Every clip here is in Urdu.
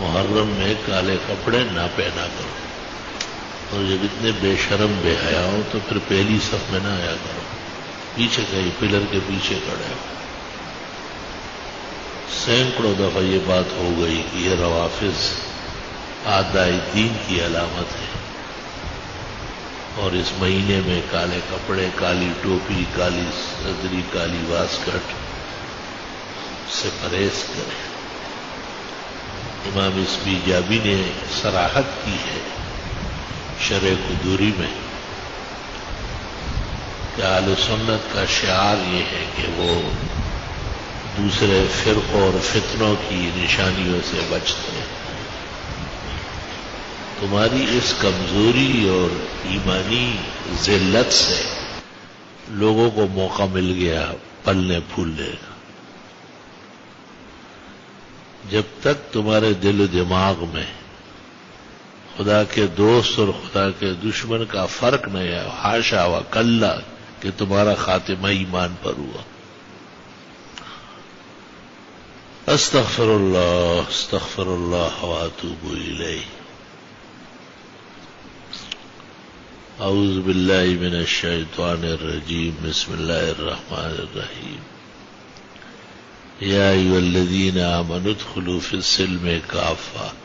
محرم میں کالے کپڑے نہ پہنا کرو، اور جب اتنے بے شرم بے حیا ہو تو پھر پہلی صف میں نہ آیا کرو، پیچھے کہیں پلر کے پیچھے کھڑے ہو۔ سینکڑوں دفعہ یہ بات ہو گئی کہ یہ روافض اعداء دین کی علامت ہے، اور اس مہینے میں کالے کپڑے، کالی ٹوپی، کالی صدری، کالی واسکٹ سے پرہیز کریں۔ امام اسبیجابی نے صراحت کی ہے شرح قدوری میں کہ اہل سنت کا شعار یہ ہے کہ وہ دوسرے فرقوں اور فتنوں کی نشانیوں سے بچتے ہیں۔ تمہاری اس کمزوری اور ایمانی ذلت سے لوگوں کو موقع مل گیا پلنے پھولنے کا۔ جب تک تمہارے دل و دماغ میں خدا کے دوست اور خدا کے دشمن کا فرق نہیں ہے، حاشا و کلا کہ تمہارا خاتمہ ایمان پر ہوا۔ استغفر اللہ واتوب الیہ۔ اعوذ باللہ من الشیطان الرجیم، بسم اللہ الرحمن الرحیم۔ یا ایھا الذین آمنوا ادخلوا فی السلم کافۃ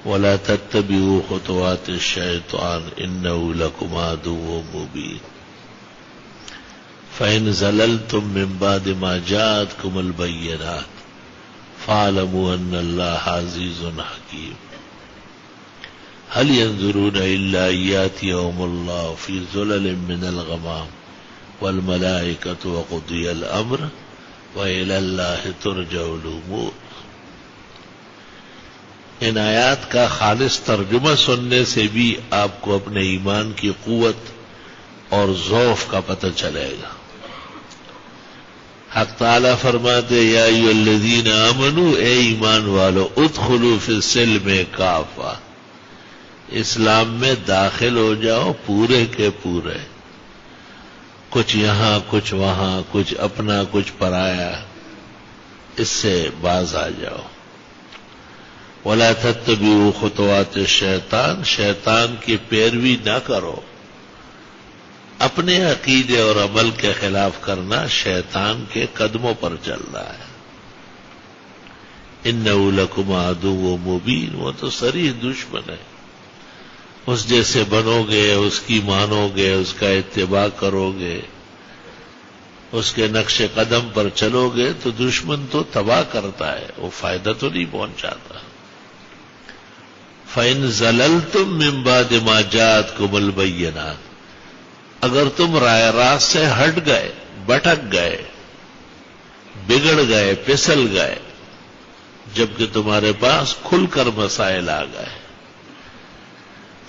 ولا تتبعوا خطوات الشیطان انہ لکم عدو مبین۔ فإن زللتم من بعد ما جاءتكم البینات فاعلموا ان اللہ عزیز حکیم۔ هل ينظرون إلا أن يأتيهم الله في ظلل من الغمام والملائكة وقضي الأمر وإلى الله ترجع الأمور۔ ان آیات کا خالص ترجمہ سننے سے بھی آپ کو اپنے ایمان کی قوت اور ضعف کا پتہ چلے گا۔ حق تعالیٰ فرماتے یا ایھا الذین آمنوا، اے ایمان والو، ادخلوا فی السلم کافۃ، اسلام میں داخل ہو جاؤ پورے کے پورے، کچھ یہاں کچھ وہاں، کچھ اپنا کچھ پرایا، اس سے باز آ جاؤ۔ ولا تتبعوا خطوات الشیطان، شیطان کی پیروی نہ کرو۔ اپنے عقیدے اور عمل کے خلاف کرنا شیطان کے قدموں پر چل رہا ہے۔ انہ لکم عدو مبین، وہ تو صریح دشمن ہے۔ اس جیسے بنو گے، اس کی مانو گے، اس کا اتباع کرو گے، اس کے نقش قدم پر چلو گے تو دشمن تو تباہ کرتا ہے، وہ فائدہ تو نہیں پہنچاتا۔ فَإِن زَلَلْتُم مِّن بَعْدِ مَا جَاءَتْكُمُ الْبَيِّنَاتُ، اگر تم رائے راست سے ہٹ گئے، بھٹک گئے، بگڑ گئے، پھسل گئے، جبکہ تمہارے پاس کھل کر مسائل آ گئے۔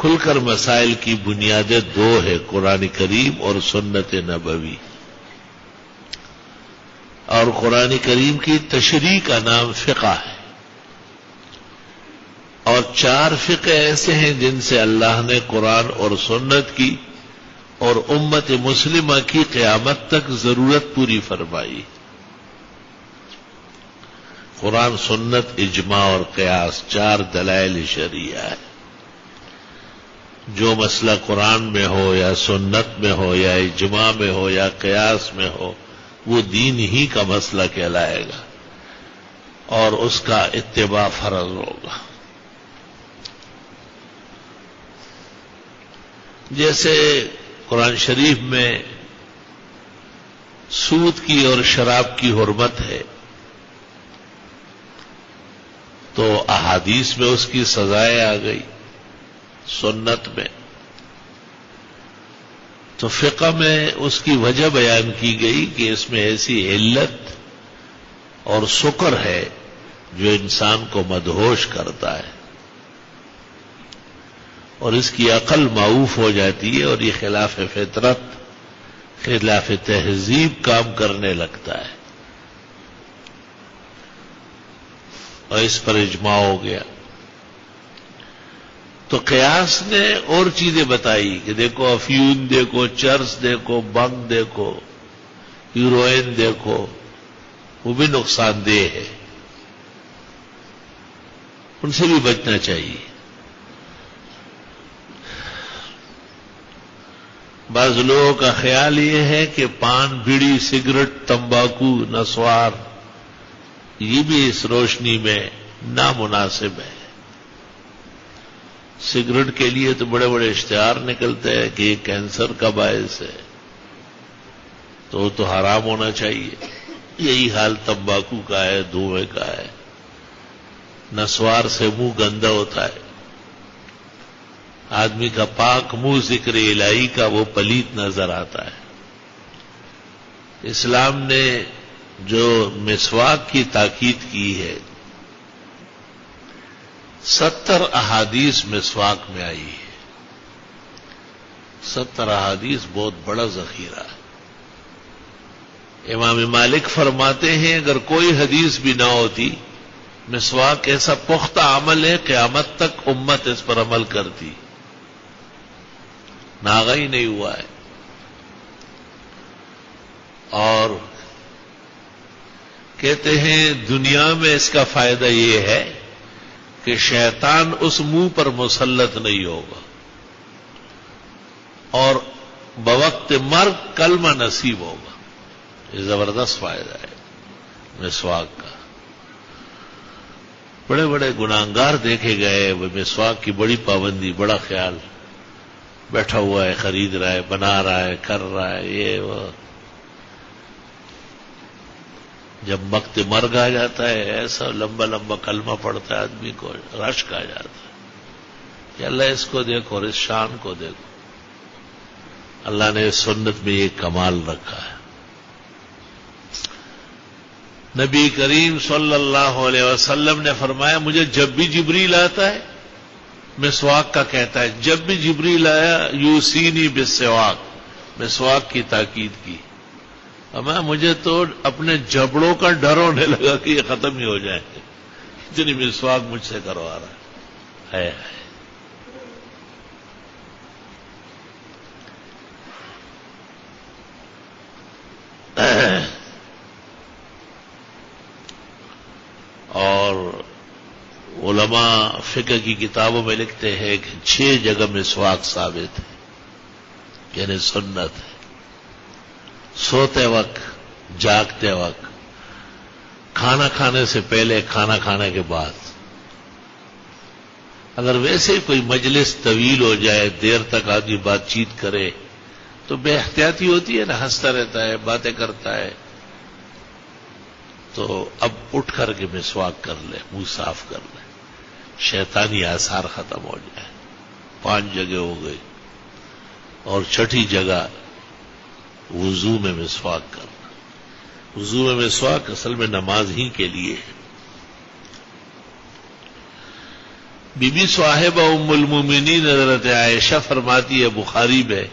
کھل کر مسائل کی بنیادیں دو ہے، قرآن کریم اور سنت نبوی، اور قرآن کریم کی تشریح کا نام فقہ ہے، اور 4 فقہ ایسے ہیں جن سے اللہ نے قرآن اور سنت کی اور امت مسلمہ کی قیامت تک ضرورت پوری فرمائی۔ قرآن، سنت، اجماع اور قیاس، 4 دلائل شرعیہ ہے۔ جو مسئلہ قرآن میں ہو یا سنت میں ہو یا اجماع میں ہو یا قیاس میں ہو، وہ دین ہی کا مسئلہ کہلائے گا اور اس کا اتباع فرض ہوگا۔ جیسے قرآن شریف میں سود کی اور شراب کی حرمت ہے، تو احادیث میں اس کی سزائیں آ گئی، سنت میں تو فقہ میں اس کی وجہ بیان کی گئی کہ اس میں ایسی علت اور سکر ہے جو انسان کو مدہوش کرتا ہے، اور اس کی عقل معوف ہو جاتی ہے، اور یہ خلاف فطرت، خلاف تہذیب کام کرنے لگتا ہے، اور اس پر اجماع ہو گیا۔ تو قیاس نے اور چیزیں بتائی کہ دیکھو افیون دیکھو، چرس دیکھو، بنگ دیکھو، ہیروئن دیکھو، وہ بھی نقصان دہ ہے۔ ان سے بھی بچنا چاہیے۔ بعض لوگوں کا خیال یہ ہے کہ پان، بیڑی، سگریٹ، تمباکو، نسوار یہ بھی اس روشنی میں نامناسب ہے۔ سگریٹ کے لیے تو بڑے بڑے اشتہار نکلتے ہیں کہ یہ کینسر کا باعث ہے، تو وہ تو حرام ہونا چاہیے۔ یہی حال تمباکو کا ہے، دھوئے کا ہے۔ نسوار سے منہ گندا ہوتا ہے، آدمی کا پاک منہ ذکر الہی کا وہ پلیت نظر آتا ہے۔ اسلام نے جو مسواک کی تاکید کی ہے، 70 احادیث مسواک میں آئی ہے۔ 70 احادیث بہت بڑا ذخیرہ ہے۔ امام مالک فرماتے ہیں اگر کوئی حدیث بھی نہ ہوتی، مسواک ایسا پختہ عمل ہے قیامت تک امت اس پر عمل کرتی، ناغا ہی نہیں ہوا ہے۔ اور کہتے ہیں دنیا میں اس کا فائدہ یہ ہے کہ شیطان اس منہ پر مسلط نہیں ہوگا، اور بوقت مرگ کلمہ نصیب ہوگا۔ یہ زبردست فائدہ ہے مسواک کا۔ بڑے بڑے گناہگار دیکھے گئے، وہ مسواک کی بڑی پابندی، بڑا خیال، بیٹھا ہوا ہے، خرید رہا ہے، بنا رہا ہے، کر رہا ہے، یہ وہ۔ جب وقت مرگ آ جاتا ہے ایسا لمبا لمبا کلمہ پڑتا ہے، آدمی کو رشک آ جاتا ہے کہ اللہ اس کو دیکھو اور اس شان کو دیکھو۔ اللہ نے سنت میں یہ کمال رکھا ہے۔ نبی کریم صلی اللہ علیہ وسلم نے فرمایا مجھے جب بھی جبریل آتا ہے مسواک کا کہتا ہے، جب بھی جبریل آیا یوسینی بالسواک، مسواک کی تاکید کی۔ میں مجھے تو اپنے جبڑوں کا ڈر ہونے لگا کہ یہ ختم ہی ہو جائے، اتنی مسواک مجھ سے کروا رہا ہے۔ اور علماء فقہ کی کتابوں میں لکھتے ہیں کہ 6 جگہ مسواک ثابت ہے، یعنی سنت ہے۔ سوتے وقت، جاگتے وقت، کھانا کھانے سے پہلے، کھانا کھانے کے بعد۔ اگر ویسے ہی کوئی مجلس طویل ہو جائے، دیر تک آدمی بات چیت کرے تو بے احتیاطی ہوتی ہے نا، ہنستا رہتا ہے، باتیں کرتا ہے، تو اب اٹھ کر کے مسواک کر لے، منہ صاف کر لے، شیطانی آثار ختم ہو جائے۔ 5 جگہ ہو گئی۔ اور 6ٹھی جگہ وضو میں مسواک کرنا۔ وضو میں مسواک اصل میں نماز ہی کے لیے ہے۔ بی بی صاحبہ ام المومنین حضرت عائشہ فرماتی ہے بخاری میں،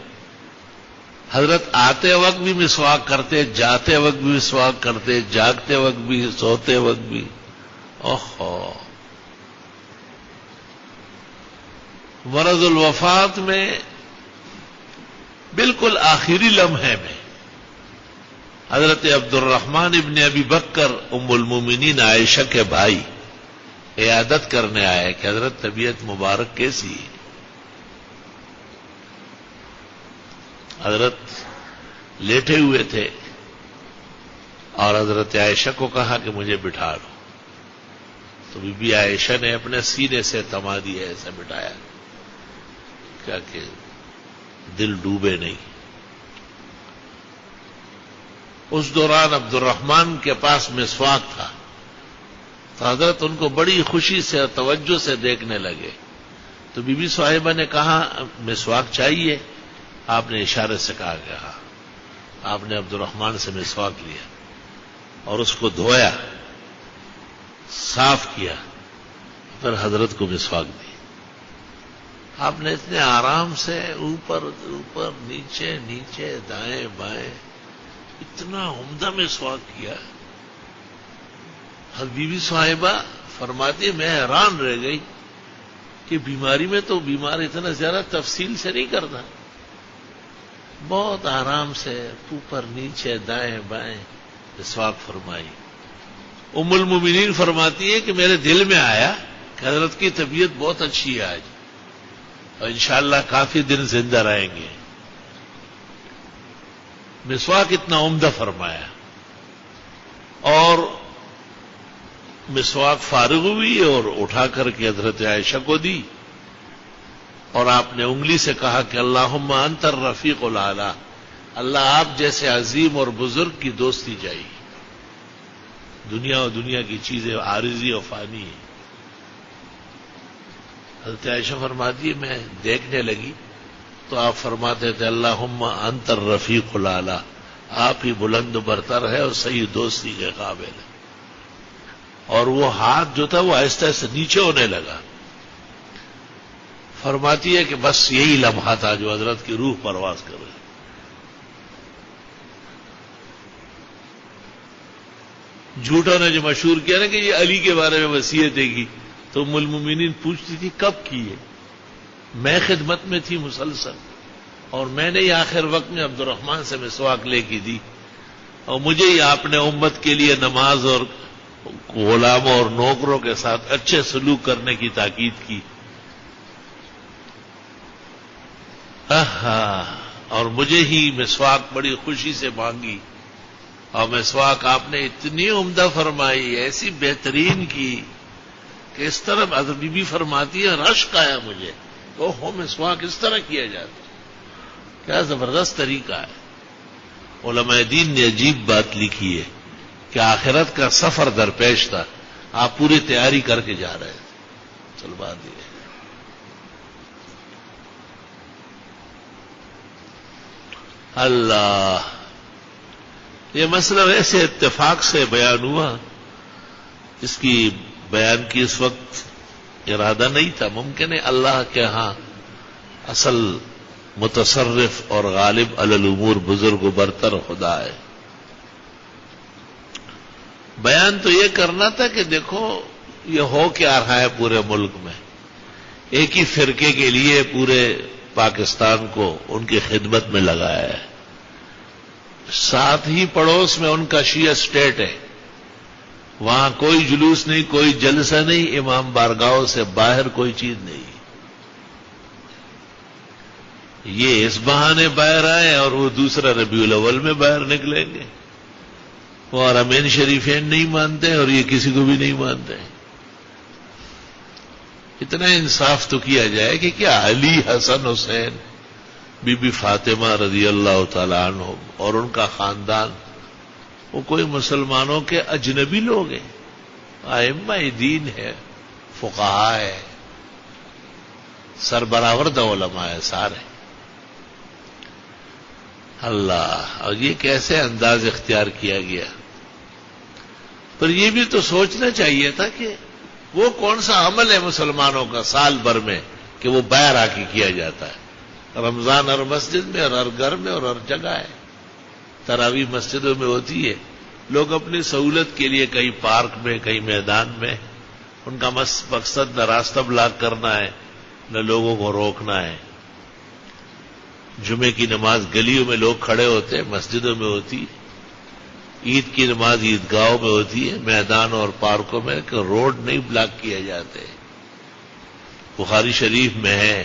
حضرت آتے وقت بھی مسواک کرتے، جاتے وقت بھی مسواک کرتے، جاگتے وقت بھی، سوتے وقت بھی۔ اوہو، مرض الوفات میں بالکل آخری لمحے میں حضرت عبد الرحمن ابن ابی بکر ام المومنین عائشہ کے بھائی عیادت کرنے آئے کہ حضرت طبیعت مبارک کیسی ہے؟ حضرت لیٹے ہوئے تھے اور حضرت عائشہ کو کہا کہ مجھے بٹھا لو، تو بی بی عائشہ نے اپنے سینے سے تما دیا، ایسا بٹھایا کیا کہ دل ڈوبے نہیں۔ اس دوران عبد الرحمن کے پاس مسواک تھا، تو حضرت ان کو بڑی خوشی سے اور توجہ سے دیکھنے لگے۔ تو بی بی صاحبہ نے کہا مسواک چاہیے؟ آپ نے اشارے سے کہا کہ ہاں۔ آپ نے عبد الرحمن سے مسواک لیا اور اس کو دھویا، صاف کیا، پھر حضرت کو مسواک دی۔ آپ نے اتنے آرام سے اوپر اوپر، نیچے نیچے، دائیں بائیں، اتنا عمدہ مسواک کیا۔ بی بی صاحبہ فرماتی ہے میں حیران رہ گئی کہ بیماری میں تو بیمار اتنا زیادہ تفصیل سے نہیں کرتا، بہت آرام سے اوپر نیچے دائیں بائیں مسواک فرمائی۔ ام المومنین فرماتی ہے کہ میرے دل میں آیا کہ حضرت کی طبیعت بہت اچھی ہے آج اور انشاءاللہ کافی دن زندہ رہیں گے. مسواک اتنا عمدہ فرمایا اور مسواک فارغ ہوئی اور اٹھا کر کے حضرت عائشہ کو دی اور آپ نے انگلی سے کہا کہ اللہم انت الرفیق الاعلی، اللہ آپ جیسے عظیم اور بزرگ کی دوستی چاہیے. دنیا اور دنیا کی چیزیں عارضی اور فانی ہیں. حضرت عائشہ فرماتی ہے میں دیکھنے لگی تو آپ فرماتے تھے اللہم انت الرفیق الاعلی، آپ ہی بلند و برتر ہے اور صحیح دوستی کے قابل ہے. اور وہ ہاتھ جو تھا وہ آہستہ آہستہ نیچے ہونے لگا. فرماتی ہے کہ بس یہی لمحہ تھا جو حضرت کی روح پرواز کر رہی. جھوٹوں نے جو مشہور کیا نا کہ یہ علی کے بارے میں وصیتیں کی تو ام المومنین پوچھتی تھی کب کی ہے؟ میں خدمت میں تھی مسلسل اور میں نے ہی آخر وقت میں عبد الرحمن سے مسواک لے کی دی اور مجھے ہی آپ نے امت کے لیے نماز اور غلاموں اور نوکروں کے ساتھ اچھے سلوک کرنے کی تاکید کی. اور مجھے ہی مسواک بڑی خوشی سے مانگی اور مسواک آپ نے اتنی عمدہ فرمائی، ایسی بہترین کی کہ اس طرح حضرت بی بی فرماتی ہے رشک آیا مجھے. اوہو مسواک اس طرح کیا جاتا، کیا زبردست طریقہ ہے. علماء دین نے عجیب بات لکھی ہے کہ آخرت کا سفر درپیش تھا، آپ پوری تیاری کر کے جا رہے تھے. چل بات یہ اللہ، یہ مسئلہ ویسے اتفاق سے بیان ہوا، اس کی بیان کی اس وقت ارادہ نہیں تھا. ممکن ہے اللہ کے ہاں اصل متصرف اور غالب علی الامور بزرگ و برتر خدا ہے. بیان تو یہ کرنا تھا کہ دیکھو یہ ہو کیا رہا ہے پورے ملک میں. ایک ہی فرقے کے لیے پورے پاکستان کو ان کی خدمت میں لگایا ہے. ساتھ ہی پڑوس میں ان کا شیعہ اسٹیٹ ہے، وہاں کوئی جلوس نہیں، کوئی جلسہ نہیں، امام بارگاہوں سے باہر کوئی چیز نہیں. یہ اس بہانے باہر آئے اور وہ دوسرا ربیع الاول میں باہر نکلیں گے. وہ حرمین شریفین نہیں مانتے اور یہ کسی کو بھی نہیں مانتے. اتنا انصاف تو کیا جائے کہ کیا علی، حسن، حسین، بی بی فاطمہ رضی اللہ تعالی عنہ اور ان کا خاندان وہ کوئی مسلمانوں کے اجنبی لوگ ہیں؟ ائمہ دین ہے، فقہاء ہے، سربراورد علماء ہے سارے. اللہ، اور یہ کیسے انداز اختیار کیا گیا. پر یہ بھی تو سوچنا چاہیے تھا کہ وہ کون سا عمل ہے مسلمانوں کا سال بھر میں کہ وہ باہر آ کے کیا جاتا ہے. رمضان ہر مسجد میں اور ہر گھر میں اور ہر جگہ ہے. تراویح مسجدوں میں ہوتی ہے. لوگ اپنی سہولت کے لیے کہیں پارک میں، کہیں میدان میں، ان کا مقصد نہ راستہ بلاک کرنا ہے نہ لوگوں کو روکنا ہے. جمعے کی نماز گلیوں میں لوگ کھڑے ہوتے ہیں، مسجدوں میں ہوتی ہے. عید کی نماز عیدگاہوں میں ہوتی ہے، میدانوں اور پارکوں میں، کہ روڈ نہیں بلاک کیے جاتے. بخاری شریف میں ہے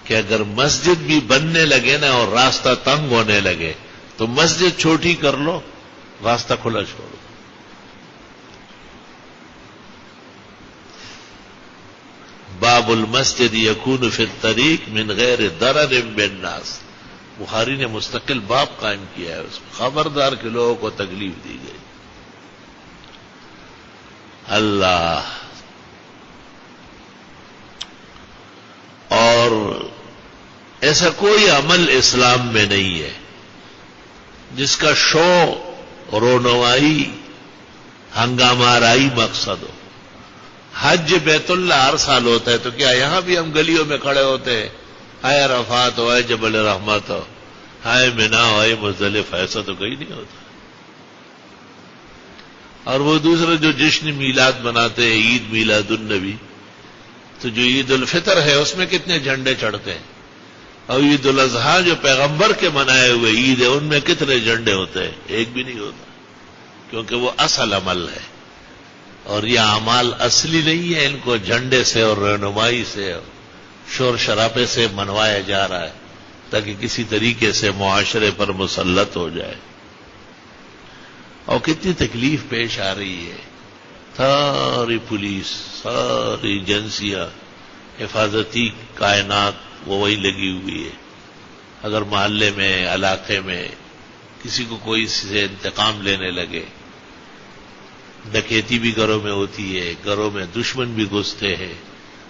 کہ اگر مسجد بھی بننے لگے نا اور راستہ تنگ ہونے لگے تو مسجد چھوٹی کر لو، راستہ کھلا چھوڑو. باب المسجد یکون فی الطریق من غیر ضرر بالناس. بخاری نے مستقل باب قائم کیا ہے، اس میں خبردار کے لوگوں کو تکلیف دی گئی. اللہ، اور ایسا کوئی عمل اسلام میں نہیں ہے جس کا شو، رونمائی، ہنگامہ آرائی مقصد ہو. حج بیت اللہ ہر سال ہوتا ہے تو کیا یہاں بھی ہم گلیوں میں کھڑے ہوتے ہیں، ہائے عرفات ہو، ہائے جبل رحمت ہو، ہائے منا ہو، ہائے مزدلفہ؟ ایسا تو کہیں نہیں ہوتا. اور وہ دوسرے جو جشن میلاد مناتے ہیں، عید میلاد النبی، تو جو عید الفطر ہے اس میں کتنے جھنڈے چڑھتے ہیں، اور عید الاضحیٰ جو پیغمبر کے منائے ہوئے عید ہے ان میں کتنے جھنڈے ہوتے ہیں؟ ایک بھی نہیں ہوتا، کیونکہ وہ اصل عمل ہے. اور یہ اعمال اصلی نہیں ہے، ان کو جھنڈے سے اور رہنمائی سے اور شور شرابے سے منوایا جا رہا ہے تاکہ کسی طریقے سے معاشرے پر مسلط ہو جائے. اور کتنی تکلیف پیش آ رہی ہے. ساری پولیس، ساری ایجنسیاں، حفاظتی کائنات وہ وہی لگی ہوئی ہے. اگر محلے میں، علاقے میں کسی کو کوئی سے انتقام لینے لگے، ڈکیتی بھی گھروں میں ہوتی ہے، گھروں میں دشمن بھی گھستے ہیں.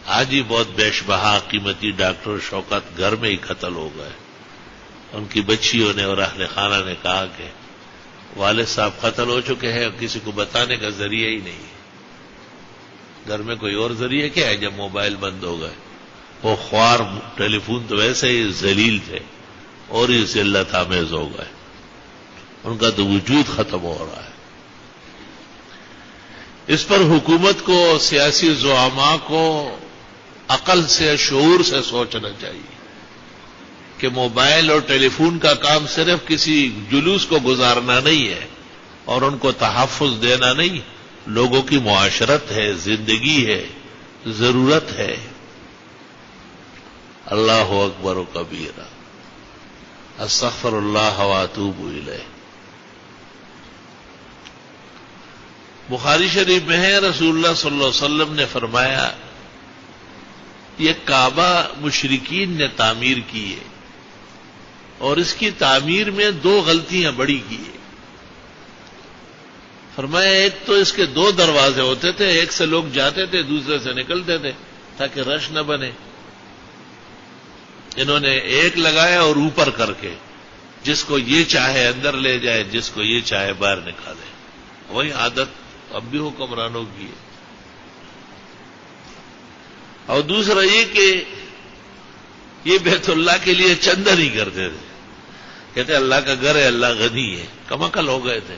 آج ہی بہت بیش بہا قیمتی ڈاکٹر شوکت گھر میں ہی قتل ہو گئے. ان کی بچیوں نے اور اہل خانہ نے کہا کہ والد صاحب قتل ہو چکے ہیں اور کسی کو بتانے کا ذریعہ ہی نہیں ہے. گھر میں کوئی اور ذریعہ کیا ہے جب موبائل بند ہو گئے؟ وہ خوار ٹیلی فون تو ویسے ہی ذلیل تھے اور ہی ذلت آمیز ہو گئے. ان کا تو وجود ختم ہو رہا ہے. اس پر حکومت کو، سیاسی زعماء کو عقل سے، شعور سے سوچنا چاہیے کہ موبائل اور ٹیلی فون کا کام صرف کسی جلوس کو گزارنا نہیں ہے اور ان کو تحفظ دینا نہیں. لوگوں کی معاشرت ہے، زندگی ہے، ضرورت ہے. اللہ اکبر و کبیرہ، استغفر اللہ واتوب الیہ. بخاری شریف میں ہے، رسول اللہ صلی اللہ علیہ وسلم نے فرمایا یہ کعبہ مشرکین نے تعمیر کی ہے اور اس کی تعمیر میں 2 غلطیاں بڑی کی ہیں. فرمایا ایک تو اس کے 2 دروازے ہوتے تھے، ایک سے لوگ جاتے تھے، دوسرے سے نکلتے تھے تاکہ رش نہ بنے. انہوں نے ایک لگایا اور اوپر کر کے جس کو یہ چاہے اندر لے جائے، جس کو یہ چاہے باہر نکالے. وہی عادت اب بھی حکمرانوں کی ہے. اور دوسرا یہ کہ یہ بیت اللہ کے لیے چندہ نہیں کرتے تھے. کہتے اللہ کا گھر ہے، اللہ غنی ہے. کمعقل ہو گئے تھے.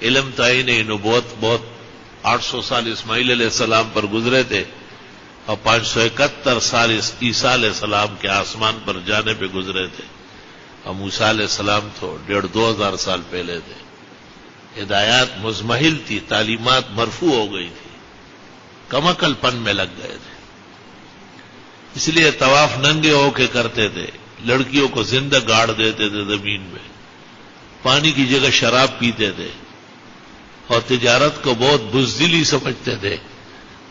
علم تعین نبوت بہت 800 سال اسماعیل علیہ السلام پر گزرے تھے اور 571 سال عیسیٰ علیہ السلام کے آسمان پر جانے پہ گزرے تھے. اور موسیٰ علیہ السلام تو 1500 سال پہلے تھے. ہدایات مزمحل تھی، تعلیمات مرفوع ہو گئی تھی. کمعقل پن میں لگ گئے تھے. اس لیے طواف ننگے ہو کے کرتے تھے. لڑکیوں کو زندہ گاڑ دیتے تھے زمین میں. پانی کی جگہ شراب پیتے تھے اور تجارت کو بہت بزدلی سمجھتے تھے.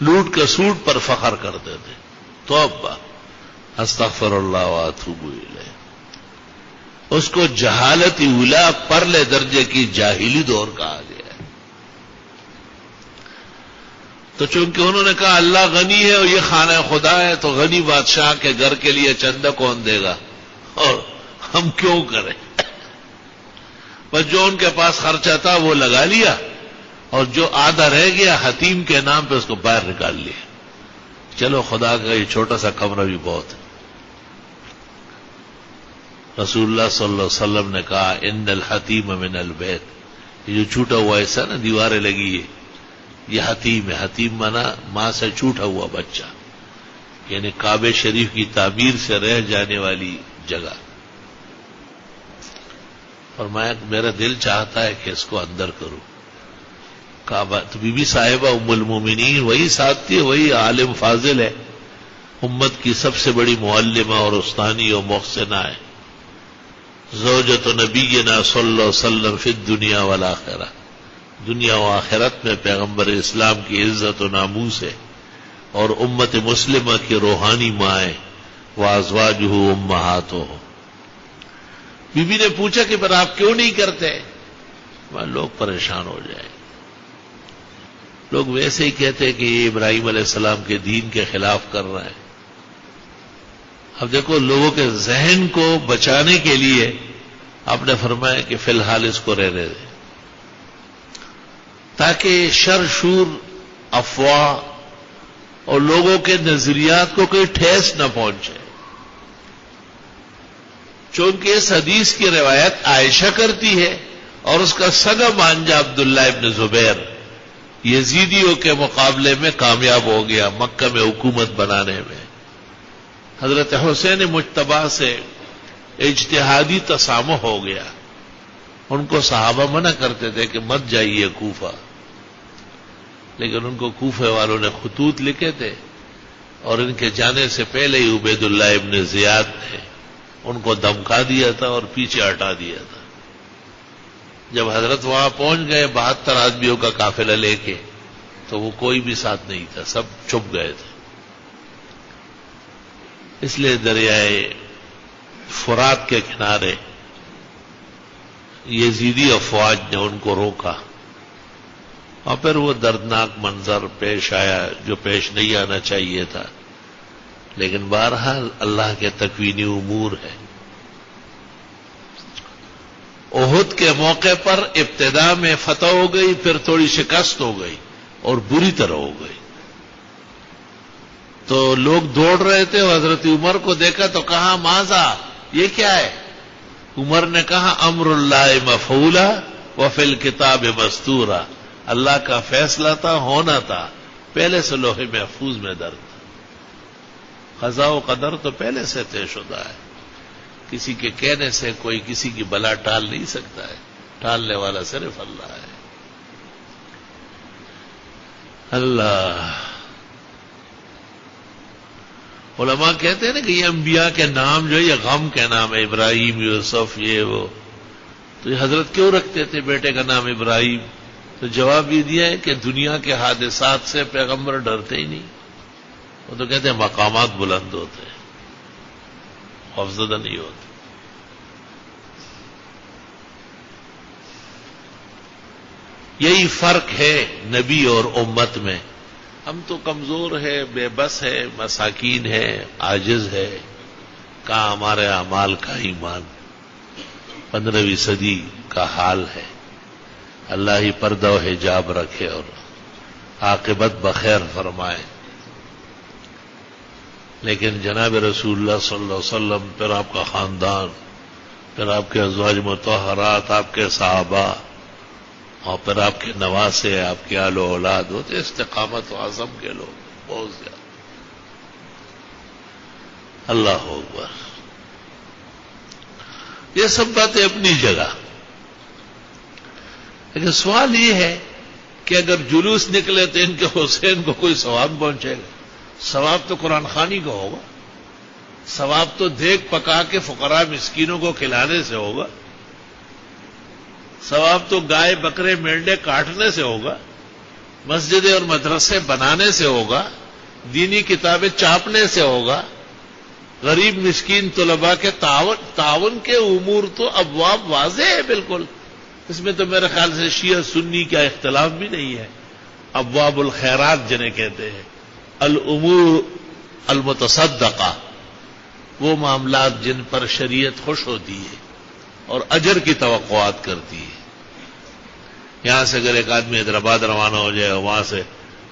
لوٹ کے سوٹ پر فخر کرتے تھے. توبہ، استغفر اللہ واتوب الیہ. اس کو جہالت اولا، پرلے درجے کی جاہلی دور کہا گیا ہے. تو چونکہ انہوں نے کہا اللہ غنی ہے اور یہ خانہ خدا ہے تو غنی بادشاہ کے گھر کے لیے چندہ کون دے گا اور ہم کیوں کریں. بس جو ان کے پاس خرچہ تھا وہ لگا لیا اور جو آدھا رہ گیا حتیم کے نام پہ اس کو باہر نکال لیا. چلو خدا کا یہ چھوٹا سا کمرہ بھی بہت ہے. رسول اللہ صلی اللہ علیہ وسلم نے کہا ان الحتیم من البیت. یہ جو چھوٹا ہوا ایسا نا دیواریں لگی ہے، یہ حتیم ہے. حتیم مانا ماں سے چھوٹا ہوا بچہ، یعنی کعبہ شریف کی تعمیر سے رہ جانے والی جگہ. فرمایا میرا دل چاہتا ہے کہ اس کو اندر کروں. کعبہ تو بی بی صاحبہ ام المومنین وہی ساتھ تھی، وہی عالم فاضل ہے، امت کی سب سے بڑی معلمہ اور استانی اور محسنہ ہے. زوجۃ نبینا صلی اللہ علیہ وسلم فی الدنیا والآخرہ. دنیا و آخرت میں پیغمبر اسلام کی عزت و ناموس ہے اور امت مسلمہ کی روحانی ماں ہے. وازواجہ امہاتہ. بی بی نے پوچھا کہ پر آپ کیوں نہیں کرتے؟ لوگ پریشان ہو جائیں. لوگ ویسے ہی کہتے کہ یہ ابراہیم علیہ السلام کے دین کے خلاف کر رہا ہے. اب دیکھو لوگوں کے ذہن کو بچانے کے لیے آپ نے فرمایا کہ فی الحال اس کو رہنے دیں تاکہ شر شور، افواہ اور لوگوں کے نظریات کو کوئی ٹھیس نہ پہنچے. چونکہ اس حدیث کی روایت عائشہ کرتی ہے اور اس کا سگا بھانجا عبداللہ ابن زبیر یزیدیوں کے مقابلے میں کامیاب ہو گیا مکہ میں حکومت بنانے میں. حضرت حسین مجتبی سے اجتہادی تسامح ہو گیا. ان کو صحابہ منع کرتے تھے کہ مت جائیے کوفہ. لیکن ان کو کوفے والوں نے خطوط لکھے تھے اور ان کے جانے سے پہلے ہی عبید اللہ ابن زیاد نے ان کو دمکا دیا تھا اور پیچھے ہٹا دیا تھا. جب حضرت وہاں پہنچ گئے 72 آدمیوں کا قافلہ لے کے، تو وہ کوئی بھی ساتھ نہیں تھا، سب چھپ گئے تھے. اس لیے دریائے فرات کے کنارے یزیدی افواج نے ان کو روکا اور پھر وہ دردناک منظر پیش آیا جو پیش نہیں آنا چاہیے تھا، لیکن بہرحال اللہ کے تکوینی امور ہے. احد کے موقع پر ابتدا میں فتح ہو گئی، پھر تھوڑی شکست ہو گئی اور بری طرح ہو گئی. تو لوگ دوڑ رہے تھے، حضرت عمر کو دیکھا تو کہا ماذا، یہ کیا ہے؟ عمر نے کہا امر اللہ مفعولا وفی الکتاب مستورا، اللہ کا فیصلہ تھا، ہونا تھا، پہلے سے لوح محفوظ میں درج تھا. قضاء و قدر تو پہلے سے طے شدہ ہے، کسی کے کہنے سے کوئی کسی کی بلا ٹال نہیں سکتا ہے، ٹالنے والا صرف اللہ ہے. اللہ. علماء کہتے ہیں نا کہ یہ انبیاء کے نام جو ہے یہ غم کے نام ہے، ابراہیم، یوسف، یہ وہ. تو یہ حضرت کیوں رکھتے تھے بیٹے کا نام ابراہیم؟ تو جواب یہ دیا ہے کہ دنیا کے حادثات سے پیغمبر ڈرتے ہی نہیں. وہ تو کہتے ہیں مقامات بلند ہوتے ہیں، خوفزدہ نہیں ہوتے. یہی فرق ہے نبی اور امت میں. ہم تو کمزور ہے، بے بس ہے، مساکین ہے، عاجز ہے. کہاں ہمارے اعمال کا ایمان. 15ویں صدی کا حال ہے. اللہ ہی پردہ و حجاب رکھے اور عاقبت بخیر فرمائے. لیکن جناب رسول اللہ صلی اللہ علیہ وسلم، پھر آپ کا خاندان، پھر آپ کے ازواج مطہرات، آپ کے صحابہ، اور پھر آپ کے نواسے، آپ کے آل و اولاد ہوتے استقامت و عزم کے لوگ بہت زیادہ. اللہ اکبر. یہ سب باتیں اپنی جگہ، لیکن سوال یہ ہے کہ اگر جلوس نکلے تو ان کے حسین کو کوئی ثواب پہنچے گا؟ ثواب تو قرآن خوانی کا ہوگا، ثواب تو دیگ پکا کے فقراء مسکینوں کو کھلانے سے ہوگا، ثواب تو گائے بکرے مینڈے کاٹنے سے ہوگا، مسجدیں اور مدرسے بنانے سے ہوگا، دینی کتابیں چھاپنے سے ہوگا، غریب مسکین طلباء کے تعاون کے امور تو ابواب واضح ہے بالکل. اس میں تو میرے خیال سے شیعہ سنی کا اختلاف بھی نہیں ہے. ابواب الخیرات جنہیں کہتے ہیں، الامور المتصدقہ، وہ معاملات جن پر شریعت خوش ہوتی ہے اور اجر کی توقعات کرتی ہے. یہاں سے اگر ایک آدمی حیدرآباد روانہ ہو جائے، وہاں سے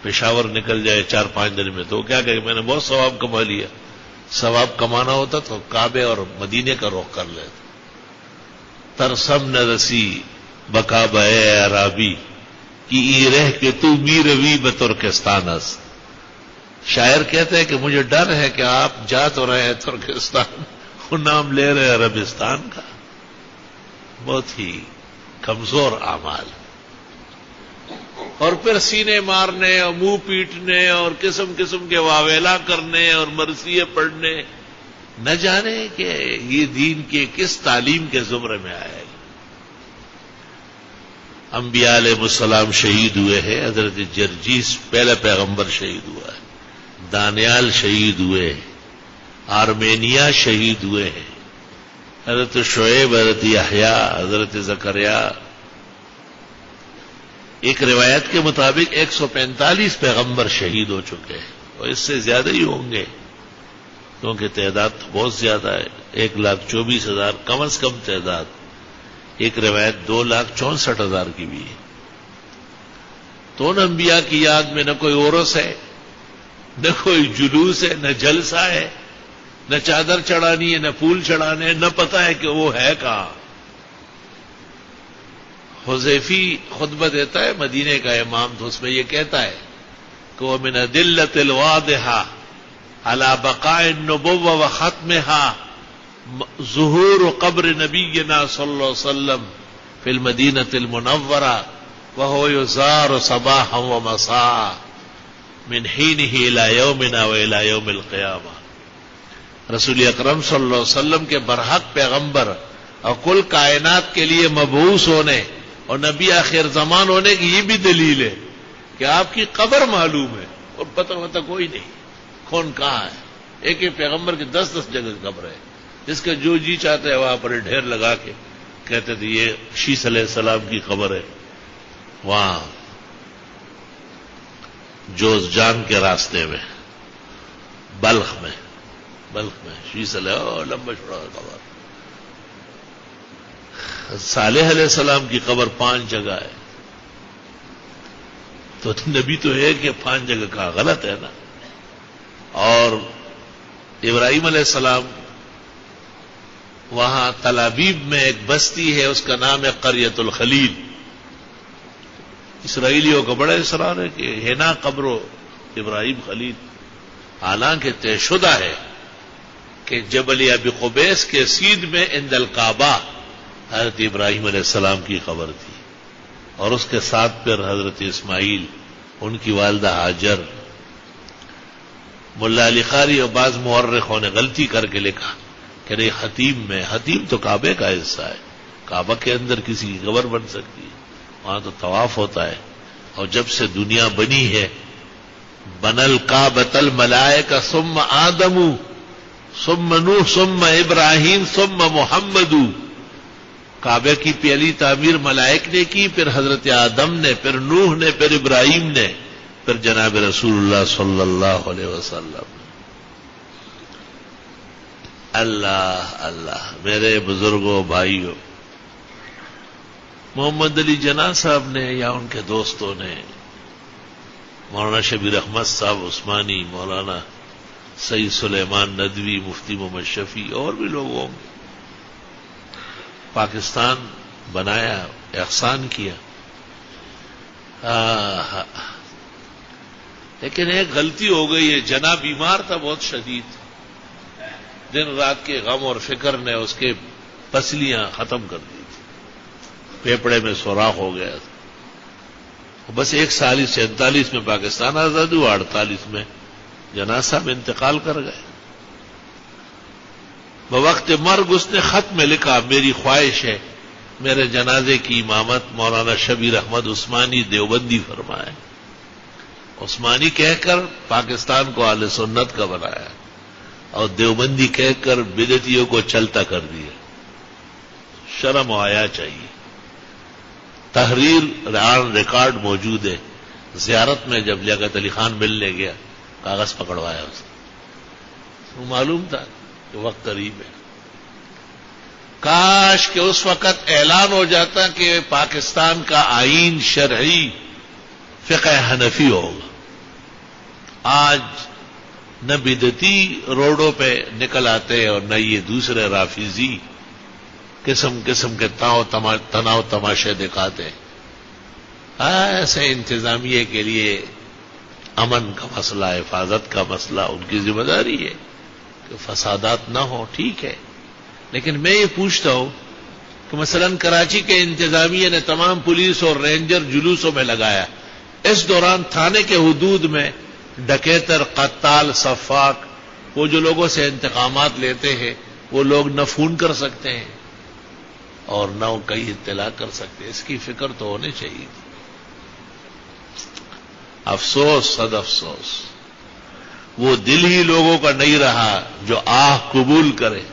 پشاور نکل جائے 4-5 دن میں، تو کیا کہ میں نے بہت ثواب کما لیا. ثواب کمانا ہوتا تو کعبے اور مدینے کا رخ کر لیتا. ترسم نہ رسی بکا بے عرابی کی ای رہ کے تو می روی بترکستان است. شاعر کہتے ہیں کہ مجھے ڈر ہے کہ آپ جا تو رہے ہیں ترکستان اور نام لے رہے ہیں عربستان کا. بہت ہی کمزور اعمال، اور پھر سینے مارنے اور منہ پیٹنے اور قسم قسم کے واویلا کرنے اور مرثیے پڑھنے. نہ جانے کہ یہ دین کے کس تعلیم کے زمرے میں آئے گا. انبیاء علیہ السلام شہید ہوئے ہیں. حضرت جرجیس پہلا پیغمبر شہید ہوا ہے، دانیال شہید ہوئے ہیں، آرمینیا شہید ہوئے ہیں، حضرت شعیب، حضرت یحییٰ، حضرت زکریا. ایک روایت کے مطابق 145 پیغمبر شہید ہو چکے ہیں، اور اس سے زیادہ ہی ہوں گے کیونکہ تعداد تو بہت زیادہ ہے. 1,24,000 کم از کم تعداد. ایک روایت 2,64,000 کی بھی ہے. تو ان انبیاء کی یاد میں نہ کوئی عرس ہے، نہ کوئی جلوس ہے، نہ جلسہ ہے، نہ چادر چڑھانی ہے، نہ پھول چڑھانے ہیں، نہ پتہ ہے کہ وہ ہے کہاں. حذیفی خطبہ دیتا ہے مدینے کا امام، تو اس میں یہ کہتا ہے کہ وہ من ادلۃ الواضحہ علی بقاء النبوۃ وختمها ظہور قبر نبینا صلی اللہ علیہ وسلم فی المدینۃ المنورہ وهو يزار صباحا ومساء من حينه الى يومنا والى يوم القيامه. رسول اکرم صلی اللہ علیہ وسلم کے برحق پیغمبر اور کل کائنات کے لیے مبعوث ہونے اور نبی آخر زمان ہونے کی یہ بھی دلیل ہے کہ آپ کی قبر معلوم ہے اور پتہ کوئی نہیں کون کہاں ہے. ایک ایک پیغمبر کی 10 جگہ قبر ہے، جس کا جو جی چاہتا ہے وہاں پر ڈھیر لگا کے کہتے تھے یہ شیس علیہ السلام کی قبر ہے وہاں جوزجان کے راستے میں بلخ میں شیس علیہ لمبا چھوڑا قبر. صالح علیہ السلام کی قبر 5 جگہ ہے، تو نبی تو ہے کہ 5 جگہ کا غلط ہے نا. اور ابراہیم علیہ السلام وہاں تل ابیب میں ایک بستی ہے، اس کا نام ہے قریۃ الخلیل. اسرائیلیوں کا بڑا اصرار ہے کہ ہے نا قبر ابراہیم خلیل، حالانکہ طے شدہ ہے کہ جبل ابی قبیس کے سیدھ میں عند الکعبہ حضرت ابراہیم علیہ السلام کی قبر تھی، اور اس کے ساتھ پھر حضرت اسماعیل، ان کی والدہ ہاجر. ملا علی قاری اور بعض مورخوں نے غلطی کر کے لکھا کہ نہیں حتیم تو کعبے کا حصہ ہے، کعبہ کے اندر کسی کی قبر بن سکتی ہے، وہاں تو طواف ہوتا ہے. اور جب سے دنیا بنی ہے بن الکعبۃ الملائکہ ثم آدم ثم نوح ثم ابراہیم ثم محمد. کعبے کی پہلی تعمیر ملائک نے کی، پھر حضرت آدم نے، پھر نوح نے، پھر ابراہیم نے، پھر جناب رسول اللہ صلی اللہ علیہ وسلم. اللہ اللہ میرے بزرگوں بھائیوں، محمد علی جناح صاحب نے یا ان کے دوستوں نے، مولانا شبیر احمد صاحب عثمانی، مولانا سید سلیمان ندوی، مفتی محمد شفیع اور بھی لوگوں نے پاکستان بنایا، احسان کیا. لیکن ایک غلطی ہو گئی ہے، جناح بیمار تھا بہت شدید، دن رات کے غم اور فکر نے اس کے پسلیاں ختم کر دی تھی، پھیپڑے میں سوراخ ہو گیا تھا. بس 1 سال 47 میں پاکستان آزاد ہوا، 48 میں جناح صاحب انتقال کر گئے. بوقت مرگ اس نے خط میں لکھا میری خواہش ہے میرے جنازے کی امامت مولانا شبیر احمد عثمانی دیوبندی فرمائے. عثمانی کہہ کر پاکستان کو اہل سنت کا بنایا اور دیوبندی کہہ کر بدعتیوں کو چلتا کر دیا. شرم و حیا چاہیے. تحریر ریکارڈ موجود ہے، زیارت میں جب لیاقت علی خان ملنے گیا کاغذ پکڑوایا اس نے، معلوم تھا کہ وقت قریب ہے. کاش کہ اس وقت اعلان ہو جاتا کہ پاکستان کا آئین شرعی فقہ حنفی ہوگا. آج نہ بدعتی روڈوں پہ نکل آتے اور نہ یہ دوسرے رافضی قسم قسم کے تناؤ تماشے دکھاتے. ایسے انتظامیہ کے لیے امن کا مسئلہ، حفاظت کا مسئلہ ان کی ذمہ داری ہے کہ فسادات نہ ہو، ٹھیک ہے. لیکن میں یہ پوچھتا ہوں کہ مثلا کراچی کے انتظامیہ نے تمام پولیس اور رینجر جلوسوں میں لگایا، اس دوران تھانے کے حدود میں ڈکیتر، قتال، سفاک، وہ جو لوگوں سے انتقامات لیتے ہیں وہ لوگ نہ فون کر سکتے ہیں اور نہ کہیں اطلاع کر سکتے. اس کی فکر تو ہونی چاہیے. افسوس، صد افسوس، وہ دل ہی لوگوں کا نہیں رہا جو آہ قبول کرے،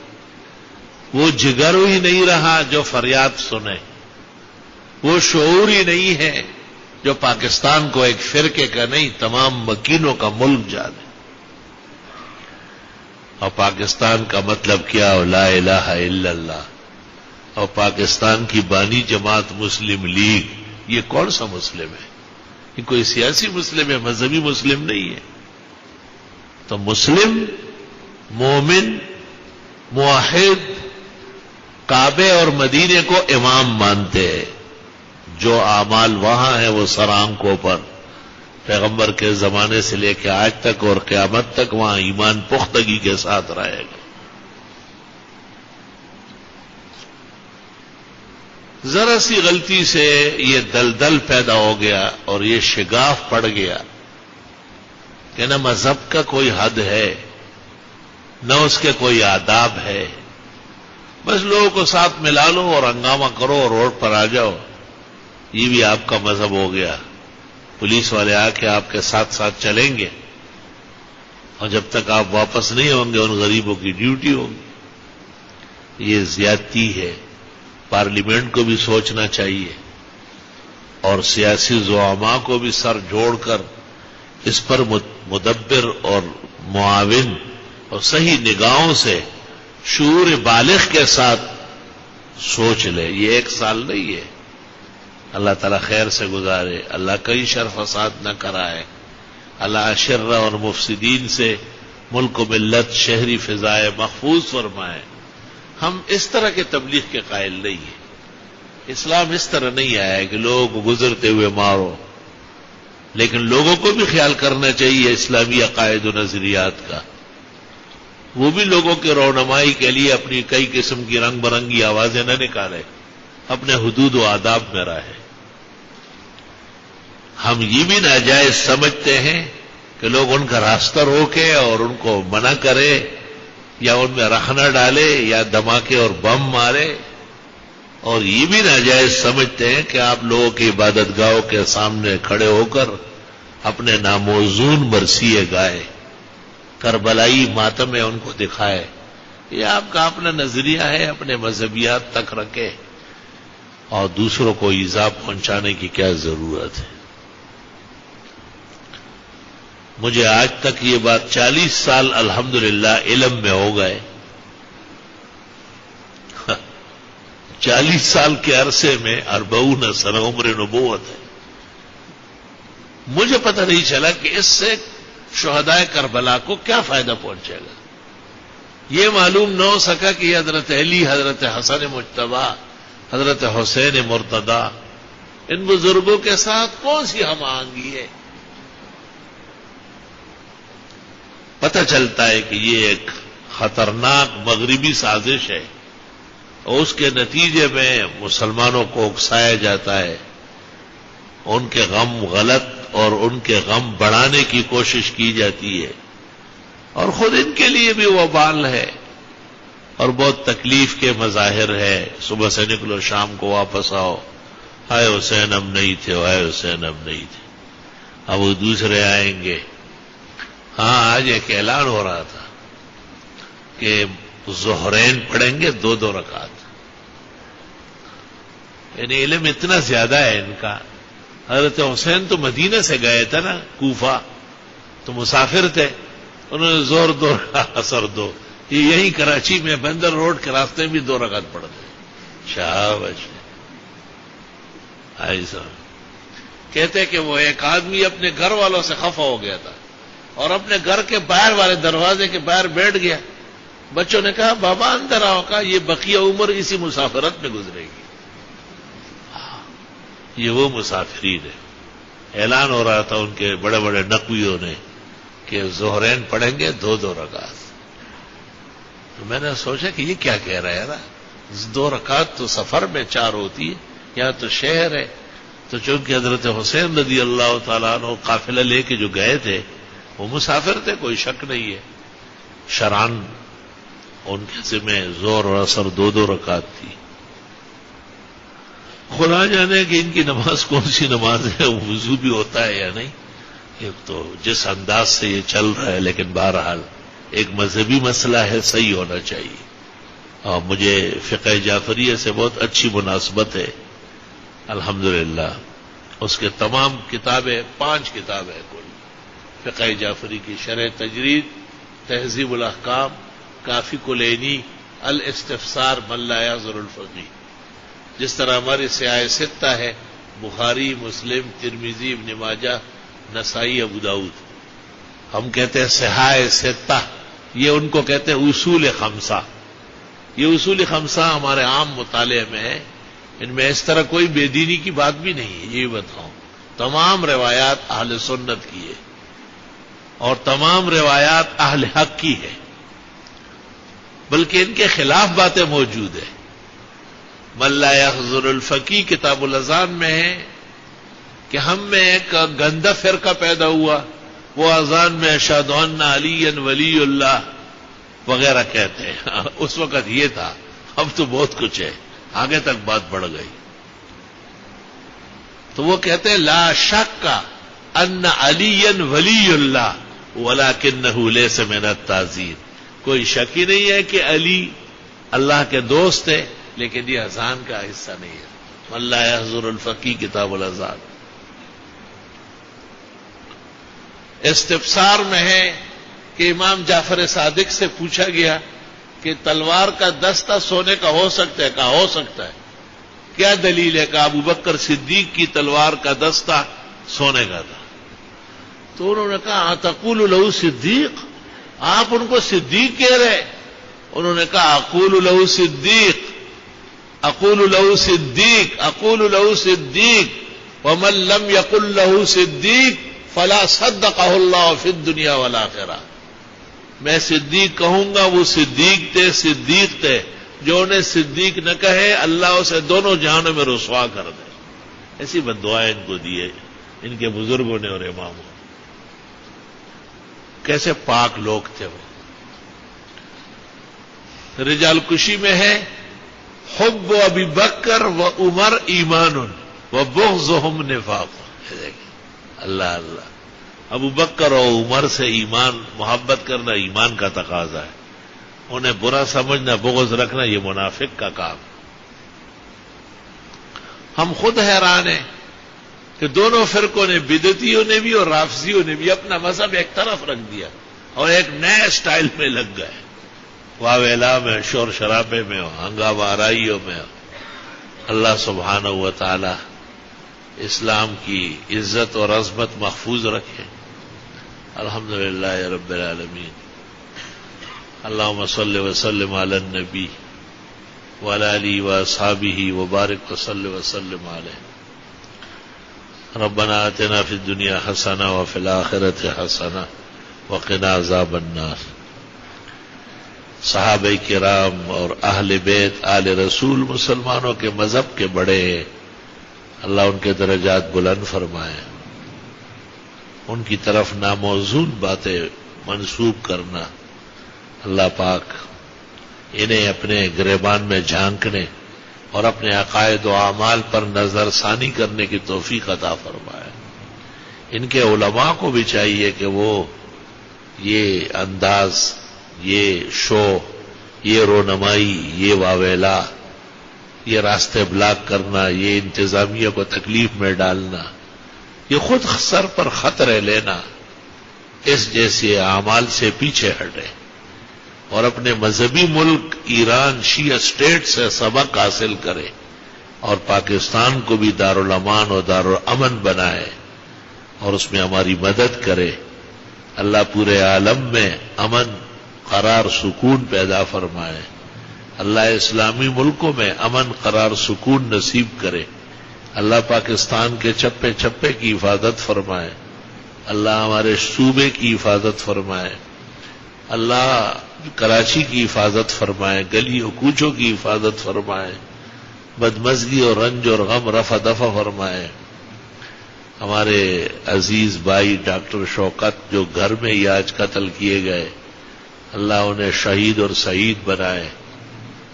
وہ جگر ہی نہیں رہا جو فریاد سنے، وہ شعور ہی نہیں ہے جو پاکستان کو ایک فرقے کا نہیں تمام مکینوں کا ملک جانے. اور پاکستان کا مطلب کیا ہو؟ لا الہ الا اللہ. اور پاکستان کی بانی جماعت مسلم لیگ، یہ کون سا مسلم ہے؟ یہ کوئی سیاسی مسلم ہے، مذہبی مسلم نہیں ہے. تو مسلم، مومن، موحد کعبے اور مدینے کو امام مانتے ہیں. جو اعمال وہاں ہیں وہ سر آنکھوں پر پیغمبر کے زمانے سے لے کے آج تک اور قیامت تک وہاں ایمان پختگی کے ساتھ رہے گا. ذرا سی غلطی سے یہ دلدل پیدا ہو گیا اور یہ شگاف پڑ گیا کہ نہ مذہب کا کوئی حد ہے نہ اس کے کوئی آداب ہے، بس لوگوں کو ساتھ ملا لو اور ہنگامہ کرو اور روڈ پر آ جاؤ، یہ بھی آپ کا مذہب ہو گیا۔ پولیس والے آ کے آپ کے ساتھ ساتھ چلیں گے اور جب تک آپ واپس نہیں ہوں گے ان غریبوں کی ڈیوٹی ہوگی۔ یہ زیادتی ہے، پارلیمنٹ کو بھی سوچنا چاہیے اور سیاسی زعماء کو بھی سر جوڑ کر اس پر مدبر اور معاون اور صحیح نگاہوں سے شعور بالغ کے ساتھ سوچ لے۔ یہ ایک سال نہیں ہے، اللہ تعالیٰ خیر سے گزارے، اللہ کئی شر فساد نہ کرائے، اللہ اشرہ اور مفسدین سے ملک و ملت شہری فضائے محفوظ فرمائے۔ ہم اس طرح کے تبلیغ کے قائل نہیں ہیں۔ اسلام اس طرح نہیں آیا ہے کہ لوگوں کو گزرتے ہوئے مارو، لیکن لوگوں کو بھی خیال کرنا چاہیے اسلامی عقائد و نظریات کا۔ وہ بھی لوگوں کے رونمائی کے لیے اپنی کئی قسم کی رنگ برنگی آوازیں نہ نکالے، اپنے حدود و آداب میں رہے۔ ہم یہ بھی ناجائز سمجھتے ہیں کہ لوگ ان کا راستہ روکے اور ان کو منع کرے یا ان میں رخ نہ ڈالے یا دھماکے اور بم مارے، اور یہ بھی ناجائز سمجھتے ہیں کہ آپ لوگوں کی عبادت گاہوں کے سامنے کھڑے ہو کر اپنے ناموزون مرثیے گائے، کربلائی ماتم ان کو دکھائے۔ یہ آپ کا اپنا نظریہ ہے، اپنے مذہبیات تک رکھے اور دوسروں کو ایذا پہنچانے کی کیا ضرورت ہے۔ مجھے آج تک یہ بات 40 سال الحمدللہ علم میں ہو گئے، 40 سال کے عرصے میں 40 سنہ عمر نبوت ہے، مجھے پتہ نہیں چلا کہ اس سے شہدائے کربلا کو کیا فائدہ پہنچے گا۔ یہ معلوم نہ ہو سکا کہ حضرت علی، حضرت حسن مجتبی، حضرت حسین مرتضی، ان بزرگوں کے ساتھ کون سی ہم آہنگی ہے۔ پتہ چلتا ہے کہ یہ ایک خطرناک مغربی سازش ہے اور اس کے نتیجے میں مسلمانوں کو اکسایا جاتا ہے، ان کے غم غلط اور ان کے غم بڑھانے کی کوشش کی جاتی ہے، اور خود ان کے لیے بھی وبال ہے اور بہت تکلیف کے مظاہر ہے۔ صبح سے نکلو شام کو واپس آؤ، ہائے حسین ہم نہیں تھے، ہائے حسین ہم نہیں تھے، اب وہ دوسرے آئیں گے۔ ہاں، آج ایک اعلان ہو رہا تھا کہ ظہرین پڑھیں گے 2 رکعت، یعنی علم اتنا زیادہ ہے ان کا۔ حضرت حسین تو مدینہ سے گئے تھے نا، کوفہ، تو مسافر تھے، انہوں نے ظہر 2 عصر 2، یہ یہیں کراچی میں بندر روڈ کے راستے میں بھی 2 رکعت پڑھتے۔ شاباش۔ ایسا کہتے کہ وہ ایک آدمی اپنے گھر والوں سے خفا ہو گیا تھا اور اپنے گھر کے باہر والے دروازے کے باہر بیٹھ گیا۔ بچوں نے کہا بابا اندر آؤ، کہا یہ بقیہ عمر اسی مسافرت میں گزرے گی۔ یہ وہ مسافرین ہے۔ اعلان ہو رہا تھا ان کے بڑے بڑے نقویوں نے کہ ظہرین پڑھیں گے 2 رکعت۔ تو میں نے سوچا کہ یہ کیا کہہ رہا ہے نا، 2 رکعت تو سفر میں 4 ہوتی ہے، یہاں تو شہر ہے۔ تو چونکہ حضرت حسین رضی اللہ تعالیٰ عنہ قافلہ لے کے جو گئے تھے وہ مسافر تھے، کوئی شک نہیں ہے، شران ان کے ذمہ ظہر اور عصر 2 رکعت تھی۔ خدا جانے کہ ان کی نماز کون سی نماز ہے، وضو بھی ہوتا ہے یا نہیں، ایک تو جس انداز سے یہ چل رہا ہے، لیکن بہرحال ایک مذہبی مسئلہ ہے، صحیح ہونا چاہیے۔ اور مجھے فقہ جعفریہ سے بہت اچھی مناسبت ہے الحمدللہ۔ اس کے تمام کتابیں 5 کتابیں کل، فقہ جعفری کی شرح تجرید، تہذیب الاحکام، کافی کلینی، الاستفسار من لا یعذر الفقیہ۔ جس طرح ہماری سیاہ 6 ہے، بخاری، مسلم، ترمذی، ابن ماجہ، نسائی، ابو داؤد، ہم کہتے ہیں سیاہ 6، یہ ان کو کہتے ہیں اصول 5۔ یہ اصول 5 ہمارے عام مطالعے میں ہے، ان میں اس طرح کوئی بے دینی کی بات بھی نہیں ہے۔ یہ بتاؤں تمام روایات اہل سنت کی ہے اور تمام روایات اہل حق کی ہے، بلکہ ان کے خلاف باتیں موجود ہیں۔ من لا يحضر الفقی کتاب الاذان میں ہے کہ ہم میں ایک گندا فرقہ پیدا ہوا، وہ اذان میں اشہد ان علی ولی اللہ وغیرہ کہتے ہیں. اس وقت یہ تھا، اب تو بہت کچھ ہے، آگے تک بات بڑھ گئی. تو وہ کہتے ہیں لا شک ان علی ولی اللہ ولکنہ لیس من التعظیم. کوئی شک ہی نہیں ہے کہ علی اللہ کے دوست ہے، لیکن یہ اذان کا حصہ نہیں ہے. من لا يحضر الفقی کتاب الاذان. استفسار میں ہے کہ امام جعفر صادق سے پوچھا گیا کہ تلوار کا دستہ سونے کا ہو سکتا ہے؟ کہا ہو سکتا ہے. کیا دلیل ہے؟ کہا ابو بکر صدیق کی تلوار کا دستہ سونے کا تھا. تو انہوں نے کہا تقول لہو صدیق، آپ ان کو صدیق کہہ رہے؟ انہوں نے کہا اقول لہو صدیق، اقول لہو صدیق، اقول لہو صدیق ومن لم یقل لہو صدیق فلا صدقہ اللہ فی الدنیا والآخرہ. میں صدیق کہوں گا، وہ صدیق تھے، جو انہیں صدیق نہ کہے اللہ اسے دونوں جہانوں میں رسوا کر دے. ایسی بد دعائیں ان کو دی ہے ان کے بزرگوں نے اور اماموں. کیسے پاک لوگ تھے وہ. رجال کشی میں ہے حب ابی بکر و عمر ایمان و بغضهم نفاق. اللہ اللہ، ابو بکر اور عمر سے ایمان محبت کرنا ایمان کا تقاضا ہے، انہیں برا سمجھنا بغض رکھنا یہ منافق کا کام. ہم خود حیران ہیں کہ دونوں فرقوں نے، بدعتیوں نے بھی اور رافضیوں نے بھی، اپنا مذہب ایک طرف رکھ دیا اور ایک نئے سٹائل میں لگ گئے. واویلا میں، شور شرابے میں، ہنگامہ آرائیوں میں. اللہ سبحانہ و تعالی اسلام کی عزت اور عظمت محفوظ رکھے. الحمدللہ رب العالمین. اللہم صل وسلم علی النبی وعلی آلہ واصحابہ وبارک وصلی وسلم علیہ. ربنا آتنا فی الدنیا حسنہ وفی الآخرۃ حسنہ وقنا عذاب النار. صحابہ کرام اور اہل بیت آل رسول مسلمانوں کے مذہب کے بڑے ہیں، اللہ ان کے درجات بلند فرمائے. ان کی طرف ناموزون باتیں منسوب کرنا، اللہ پاک انہیں اپنے گریبان میں جھانکنے اور اپنے عقائد و اعمال پر نظر ثانی کرنے کی توفیق عطا فرمائے. ان کے علماء کو بھی چاہیے کہ وہ یہ انداز، یہ شو، یہ رونمائی، یہ واویلا، یہ راستے بلاک کرنا، یہ انتظامیہ کو تکلیف میں ڈالنا، یہ خود سر پر خطرے لینا، اس جیسے اعمال سے پیچھے ہٹے اور اپنے مذہبی ملک ایران شیعہ اسٹیٹ سے سبق حاصل کرے اور پاکستان کو بھی دارالامان اور دارالامن بنائے اور اس میں ہماری مدد کرے. اللہ پورے عالم میں امن، قرار، سکون پیدا فرمائے. اللہ اسلامی ملکوں میں امن، قرار، سکون نصیب کرے. اللہ پاکستان کے چپے چپے کی حفاظت فرمائے. اللہ ہمارے صوبے کی حفاظت فرمائے. اللہ کراچی کی حفاظت فرمائے، گلی و کوچوں کی حفاظت فرمائے. بدمزگی اور رنج اور غم رفع دفع فرمائے. ہمارے عزیز بھائی ڈاکٹر شوکت جو گھر میں ہی آج قتل کیے گئے، اللہ انہیں شہید اور سعید بنائے.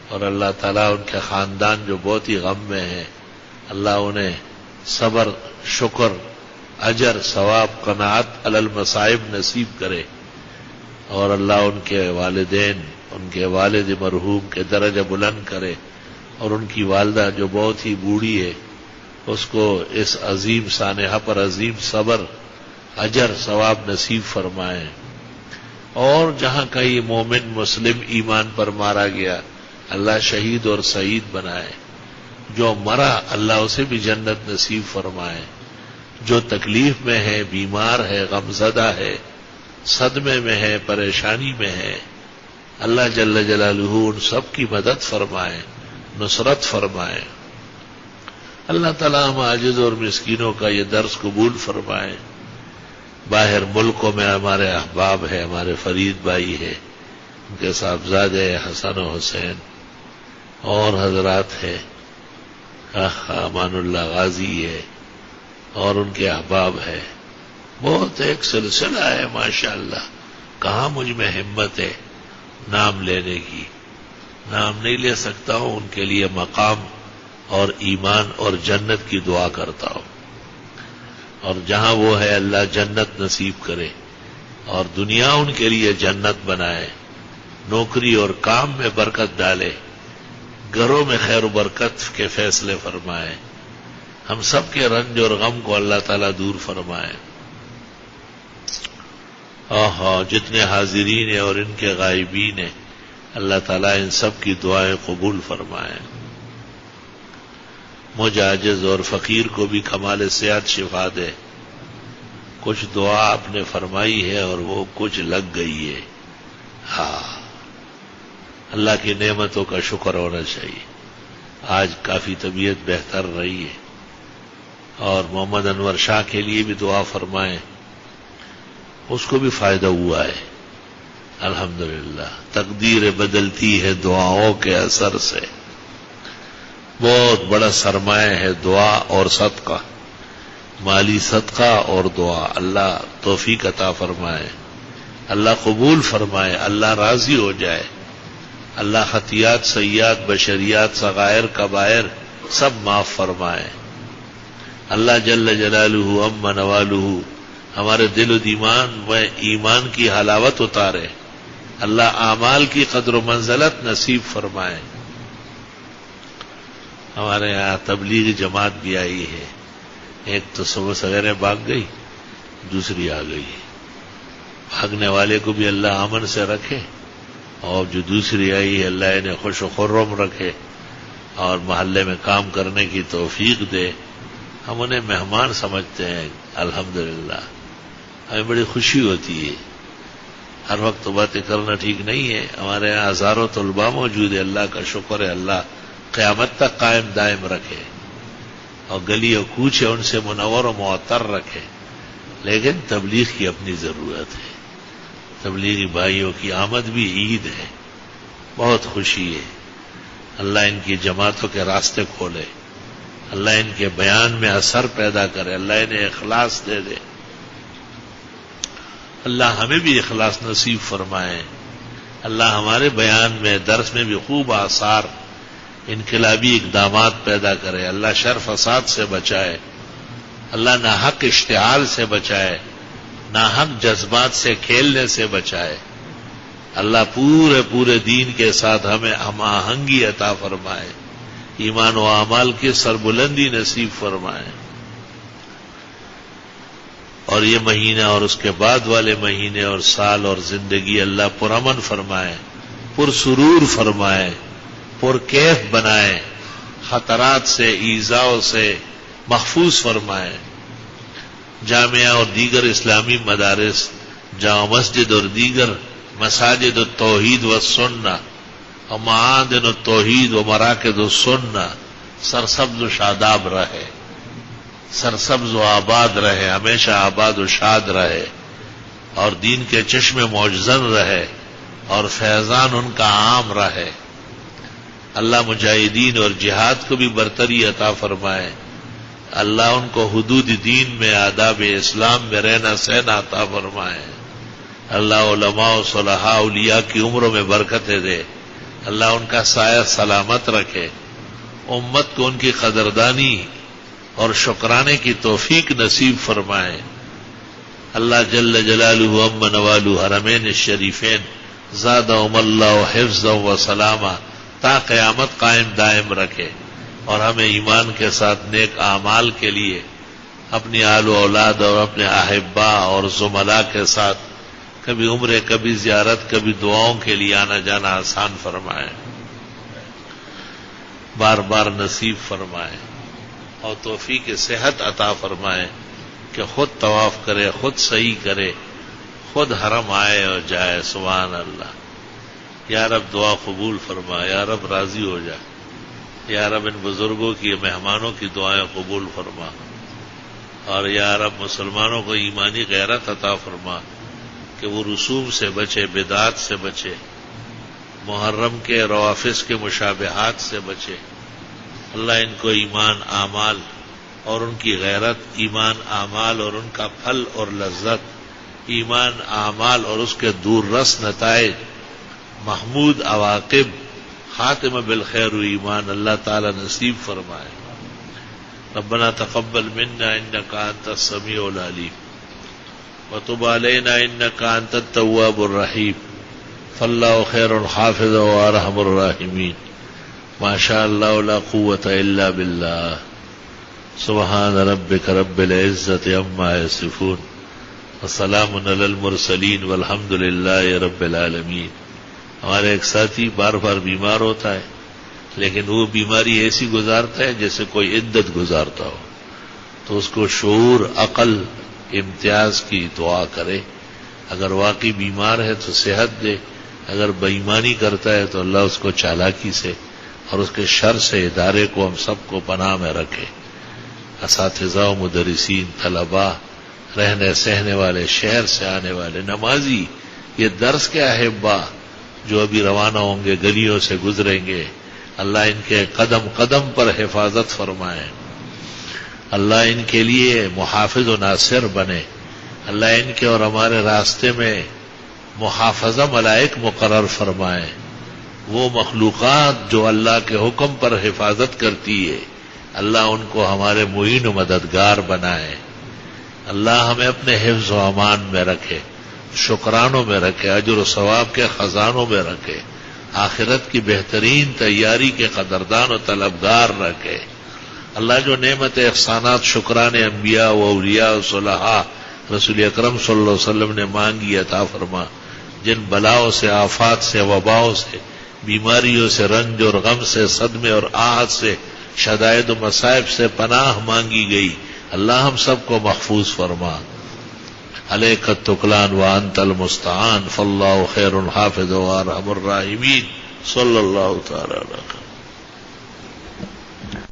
اور اللہ تعالیٰ ان کے خاندان جو بہت ہی غم میں ہیں، اللہ انہیں صبر، شکر، اجر، ثواب، قناعت علی المصائب نصیب کرے. اور اللہ ان کے والدین، ان کے والد مرحوم کے درجہ بلند کرے. اور ان کی والدہ جو بہت ہی بوڑھی ہے، اس کو اس عظیم سانحہ پر عظیم صبر، اجر، ثواب نصیب فرمائے. اور جہاں کہیں مومن مسلم ایمان پر مارا گیا، اللہ شہید اور سعید بنائے. جو مرا اللہ اسے بھی جنت نصیب فرمائے. جو تکلیف میں ہے، بیمار ہے، غمزدہ ہے، صدمے میں ہے، پریشانی میں ہے، اللہ جل جلالہ ان سب کی مدد فرمائے، نصرت فرمائے. اللہ تعالیٰ ہم عاجز اور مسکینوں کا یہ درس قبول فرمائے. باہر ملکوں میں ہمارے احباب ہیں، ہمارے فرید بھائی ہیں، ان کے صاحبزادے حسن و حسین اور حضرات ہیں، امان اللہ غازی ہے اور ان کے احباب ہے. بہت ایک سلسلہ ہے ماشاءاللہ. کہاں مجھ میں ہمت ہے نام لینے کی. نام نہیں لے سکتا ہوں. ان کے لیے مقام اور ایمان اور جنت کی دعا کرتا ہوں. اور جہاں وہ ہے اللہ جنت نصیب کرے اور دنیا ان کے لیے جنت بنائے. نوکری اور کام میں برکت ڈالے. گھروں میں خیر و برکت کے فیصلے فرمائے. ہم سب کے رنج اور غم کو اللہ تعالیٰ دور فرمائے. جتنے حاضرین ہیں اور ان کے غائبین ہیں اللہ تعالیٰ ان سب کی دعائیں قبول فرمائے. مجھ عاجز اور فقیر کو بھی کمال صحت شفا دے. کچھ دعا آپ نے فرمائی ہے اور وہ کچھ لگ گئی ہے. اللہ کی نعمتوں کا شکر ہونا چاہیے. آج کافی طبیعت بہتر رہی ہے. اور محمد انور شاہ کے لیے بھی دعا فرمائیں. اس کو بھی فائدہ ہوا ہے الحمدللہ. تقدیر بدلتی ہے دعاؤں کے اثر سے. بہت بڑا سرمایہ ہے دعا اور صدقہ. مالی صدقہ اور دعا. اللہ توفیق عطا فرمائے. اللہ قبول فرمائے. اللہ راضی ہو جائے. اللہ خطیات سیئات بشریات صغائر کبائر سب معاف فرمائے. اللہ جل جلالہ عم نوالہ ہمارے دل و ایمان میں ایمان کی حلاوت اتارے. اللہ اعمال کی قدر و منزلت نصیب فرمائے. ہمارے یہاں تبلیغی جماعت بھی آئی ہے. ایک تو صبح سویرے بھاگ گئی, دوسری آ گئی. بھاگنے والے کو بھی اللہ امن سے رکھے اور جو دوسری آئی ہے اللہ انہیں خوش و خرم رکھے اور محلے میں کام کرنے کی توفیق دے. ہم انہیں مہمان سمجھتے ہیں الحمدللہ. ہمیں بڑی خوشی ہوتی ہے. ہر وقت تو باتیں کرنا ٹھیک نہیں ہے. ہمارے یہاں ہزاروں طلباء موجود ہے. اللہ کا شکر ہے. اللہ قیامت تک قائم دائم رکھے اور گلی و کوچے ان سے منور و معطر رکھے. لیکن تبلیغ کی اپنی ضرورت ہے. تبلیغی بھائیوں کی آمد بھی عید ہے. بہت خوشی ہے. اللہ ان کی جماعتوں کے راستے کھولے. اللہ ان کے بیان میں اثر پیدا کرے. اللہ انہیں اخلاص دے دے. اللہ ہمیں بھی اخلاص نصیب فرمائے. اللہ ہمارے بیان میں درس میں بھی خوب آثار انقلابی اقدامات پیدا کرے. اللہ شر فساد سے بچائے. اللہ ناحق اشتعال سے بچائے. ناحق جذبات سے کھیلنے سے بچائے. اللہ پورے دین کے ساتھ ہمیں ہم آہنگی عطا فرمائے. ایمان و اعمال کی سربلندی نصیب فرمائے. اور یہ مہینہ اور اس کے بعد والے مہینے اور سال اور زندگی اللہ پرامن فرمائے, پرسرور فرمائے, پرکیف بنائے. خطرات سے ایذاؤں سے محفوظ فرمائے. جامعہ اور دیگر اسلامی مدارس, جامع مسجد اور دیگر مساجد التوحید والسنہ اور معادن التوحید و مراکز السنہ سرسبز و شاداب رہے. سرسبز و آباد رہے. ہمیشہ آباد و شاد رہے اور دین کے چشمے معجزن رہے اور فیضان ان کا عام رہے. اللہ مجاہدین اور جہاد کو بھی برتری عطا فرمائے. اللہ ان کو حدود دین میں آداب اسلام میں رہنا سہنا عطا فرمائے. اللہ علماء و صلحاء اولیاء کی عمروں میں برکتیں دے. اللہ ان کا سایہ سلامت رکھے. امت کو ان کی قدردانی اور شکرانے کی توفیق نصیب فرمائے. اللہ جل جلالہ عم نوالہ حرمین الشریفین زادہم اللہ حفظا و سلاما تا قیامت قائم دائم رکھے اور ہمیں ایمان کے ساتھ نیک اعمال کے لیے اپنی آل و اولاد اور اپنے احبا اور زملاء کے ساتھ کبھی عمرے کبھی زیارت کبھی دعاؤں کے لیے آنا جانا آسان فرمائے. بار بار نصیب فرمائے اور توفیق صحت عطا فرمائے کہ خود طواف کرے, خود صحیح کرے, خود حرم آئے اور جائے. سبحان اللہ. یا رب دعا قبول فرما. یا رب راضی ہو جا. یا رب ان بزرگوں کی مہمانوں کی دعائیں قبول فرما. اور یا رب مسلمانوں کو ایمانی غیرت عطا فرما کہ وہ رسوم سے بچے, بدعات سے بچے, محرم کے روافظ کے مشابہات سے بچے اللہ ان کو ایمان اعمال اور ان کی غیرت، ایمان اعمال اور ان کا پھل اور لذت، ایمان اعمال اور اس کے دور رس نتائج، محمود عواقب، خاتمہ بالخیر و ایمان اللہ تعالی نصیب فرمائے۔ ربنا تقبل منا انك انت السميع العليم وتب علينا انك انت التواب الرحيم فالله خير حافظا وارحم الراحمين ما شاء الله لا قوة الا بالله سبحان ربك رب العزة عما يصفون وسلام على المرسلين والحمد لله رب العالمين۔ ہمارے ایک ساتھی بار بار بیمار ہوتا ہے، لیکن وہ بیماری ایسی گزارتا ہے جیسے کوئی عدت گزارتا ہو، تو اس کو شعور، عقل، امتیاز کی دعا کرے۔ اگر واقعی بیمار ہے تو صحت دے، اگر بے ایمانی کرتا ہے تو اللہ اس کو چالاکی سے اور اس کے شر سے ادارے کو ہم سب کو پناہ میں رکھے۔ اساتذہ و مدرسین، طلباء، رہنے سہنے والے، شہر سے آنے والے، نمازی، یہ درس کے احبا جو ابھی روانہ ہوں گے، گلیوں سے گزریں گے، اللہ ان کے قدم قدم پر حفاظت فرمائے، اللہ ان کے لیے محافظ و ناصر بنے، اللہ ان کے اور ہمارے راستے میں محافظہ ملائک مقرر فرمائے۔ وہ مخلوقات جو اللہ کے حکم پر حفاظت کرتی ہے، اللہ ان کو ہمارے معین و مددگار بنائے۔ اللہ ہمیں اپنے حفظ و امان میں رکھے، شکرانوں میں رکھے، اجر و ثواب کے خزانوں میں رکھے، آخرت کی بہترین تیاری کے قدردان و طلبگار رکھے۔ اللہ جو نعمت احسانات شکران انبیاء و اولیاء و صلحاء رسول اکرم صلی اللہ علیہ وسلم نے مانگی عطا فرما، جن بلاؤں سے، آفات سے، وباؤں سے، بیماریوں سے، رنج اور غم سے، صدمے اور آہت سے، شدائد و مصائب سے پناہ مانگی گئی، اللہ ہم سب کو محفوظ فرما۔ علیک التکلان وانت المستعان فاللہ خیر حافظ وارحم الراحمین صلی اللہ تعالی علیہ وسلم۔